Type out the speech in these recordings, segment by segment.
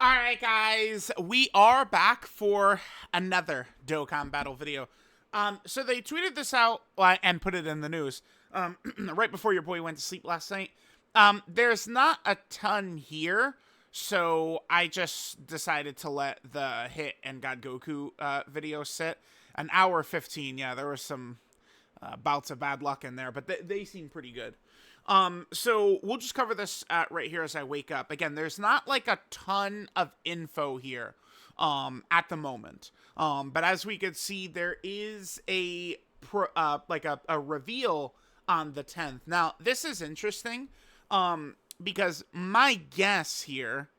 Alright guys, we are back for another Dokkan battle video. So they tweeted this out and put it in the news right before your boy went to sleep last night. There's not a ton here, so I just decided to let the Hit and God Goku video sit. An hour 15, yeah, there was some bouts of bad luck in there, but they seem pretty good. So we'll just cover this right here as I wake up. Again, there's not like a ton of info here, at the moment. But as we could see, there is a reveal on the 10th. Now, this is interesting, because my guess here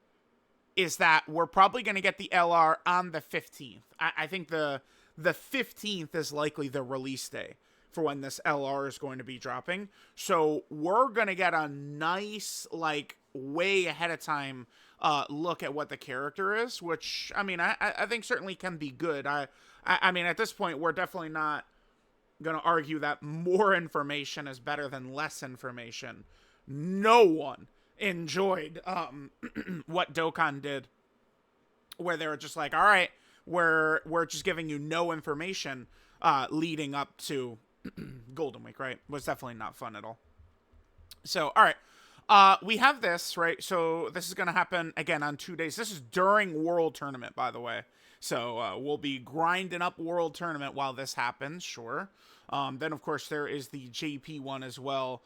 is that we're probably going to get the LR on the 15th. I think the 15th is likely the release day for when this LR is going to be dropping. So we're going to get a nice, like, way ahead of time look at what the character is, which, I mean, I think certainly can be good. I mean, at this point, we're definitely not going to argue that more information is better than less information. No one enjoyed what Dokkan did, where they were just like, all right, we're just giving you no information leading up to Golden Week, right? Was definitely not fun at all. So, all right. We have this, right? So this is going to happen, again, on 2 days. This is during World Tournament, by the way. So we'll be grinding up World Tournament while this happens, sure. Then, of course, there is the JP one as well.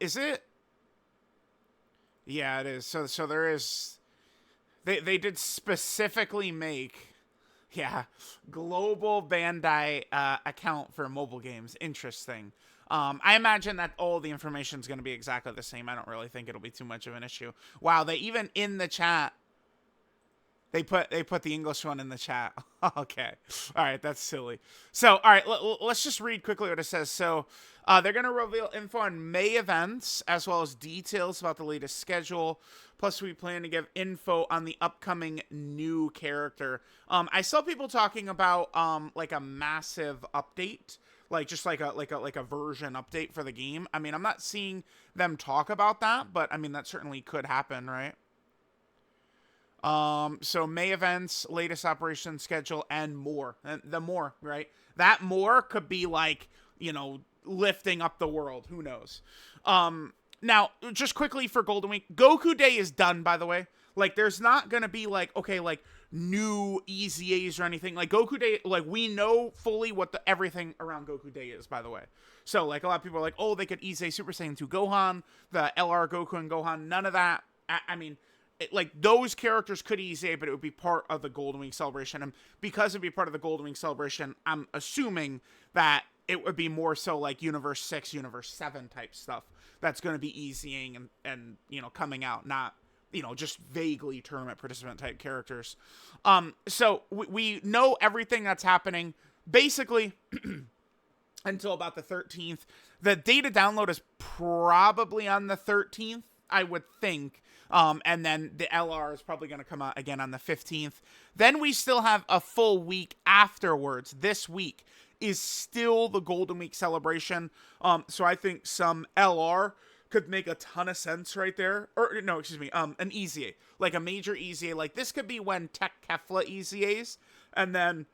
Is it? Yeah, it is. So there is... They did specifically make... Yeah, global Bandai account for mobile games. Interesting. I imagine that all the information is going to be exactly the same. I don't really think it'll be too much of an issue. Wow, they even in the chat, they put the English one in the chat. Okay. All right, that's silly. So, all right, let's just read quickly what it says. So, they're going to reveal info on May events, as well as details about the latest schedule. Plus, we plan to give info on the upcoming new character. I saw people talking about like a massive update, like just like a version update for the game. I mean, I'm not seeing them talk about that, but I mean that certainly could happen, right? So May events, latest operation schedule, and more. And the more, right? That more could be like, you know, lifting up the world. Who knows? Now, just quickly for Golden Week, Goku Day is done, by the way. Like, there's not gonna be like, okay, like new EZAs or anything. Like Goku Day, like we know fully what the everything around Goku Day is, by the way. So like a lot of people are like, oh, they could EZA Super Saiyan 2 Gohan, the LR Goku and Gohan. None of that. I mean, like those characters could EZA, but it would be part of the Golden Week celebration. And because it'd be part of the Golden Week celebration, I'm assuming that it would be more so like Universe 6, Universe 7 type stuff that's going to be EZing and, you know, coming out, not, you know, just vaguely tournament participant type characters. So we know everything that's happening basically until about the 13th. The data download is probably on the 13th, I would think. And then the LR is probably going to come out again on the 15th. Then we still have a full week afterwards. This week is still the Golden Week celebration. So I think some LR could make a ton of sense right there. Or, no, excuse me, an EZA. Like a major EZA. Like, this could be when Tech KEFLA EZAs. And then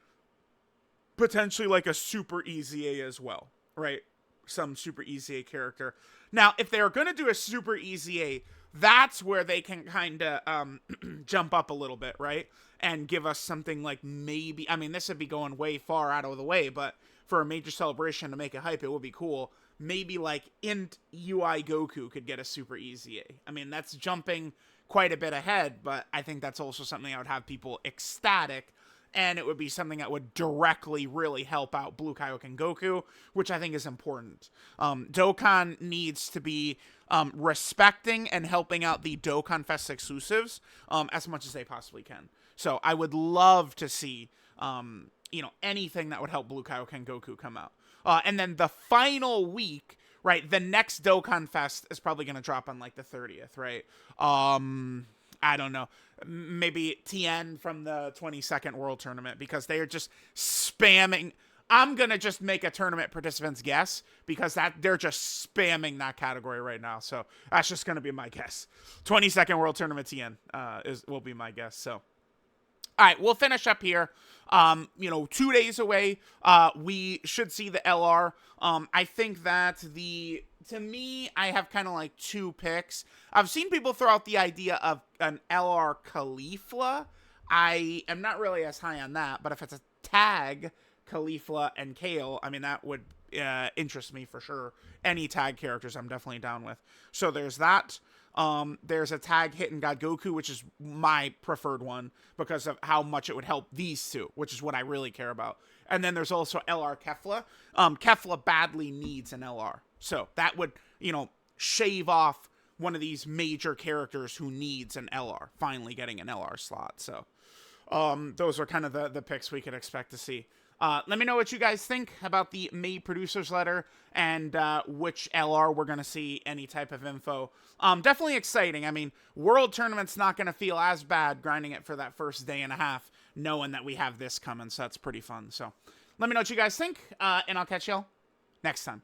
potentially like a super EZA as well, right? Some super EZA character. Now, if they're going to do a super EZA, that's where they can kind of jump up a little bit, right? And give us something like maybe... I mean, this would be going way far out of the way, but for a major celebration to make it hype, it would be cool. Maybe like Int UI Goku could get a super EZA. I mean, that's jumping quite a bit ahead, but I think that's also something that would have people ecstatic, and it would be something that would directly really help out Blue Kaioken Goku, which I think is important. Dokkan needs to be respecting and helping out the Dokkan Fest exclusives as much as they possibly can. So I would love to see, you know, anything that would help Blue Kaioken Goku come out. And then the final week, right, the next Dokkan Fest is probably going to drop on like the 30th, right? I don't know. Maybe TN from the 22nd World Tournament, because they are just spamming I'm gonna just make a tournament participants guess because they're just spamming that category right now. So that's just gonna be my guess. 22nd World Tournament TN will be my guess. So. All right, we'll finish up here. 2 days away, we should see the LR. I think that to me, I have kind of like two picks. I've seen people throw out the idea of an LR KEFLA. I am not really as high on that, but if it's a tag KEFLA and Kale, I mean, that would interest me for sure. Any tag characters I'm definitely down with. So there's that. There's a tag Hidden God Goku, which is my preferred one because of how much it would help these two, which is what I really care about. And then there's also LR KEFLA. KEFLA badly needs an LR. So that would, shave off one of these major characters who needs an LR, finally getting an LR slot. So those are kind of the picks we could expect to see. Let me know what you guys think about the May Producers Letter and which LR we're going to see, any type of info. Definitely exciting. I mean, World Tournament's not going to feel as bad grinding it for that first day and a half, knowing that we have this coming, so that's pretty fun. So let me know what you guys think, and I'll catch y'all next time.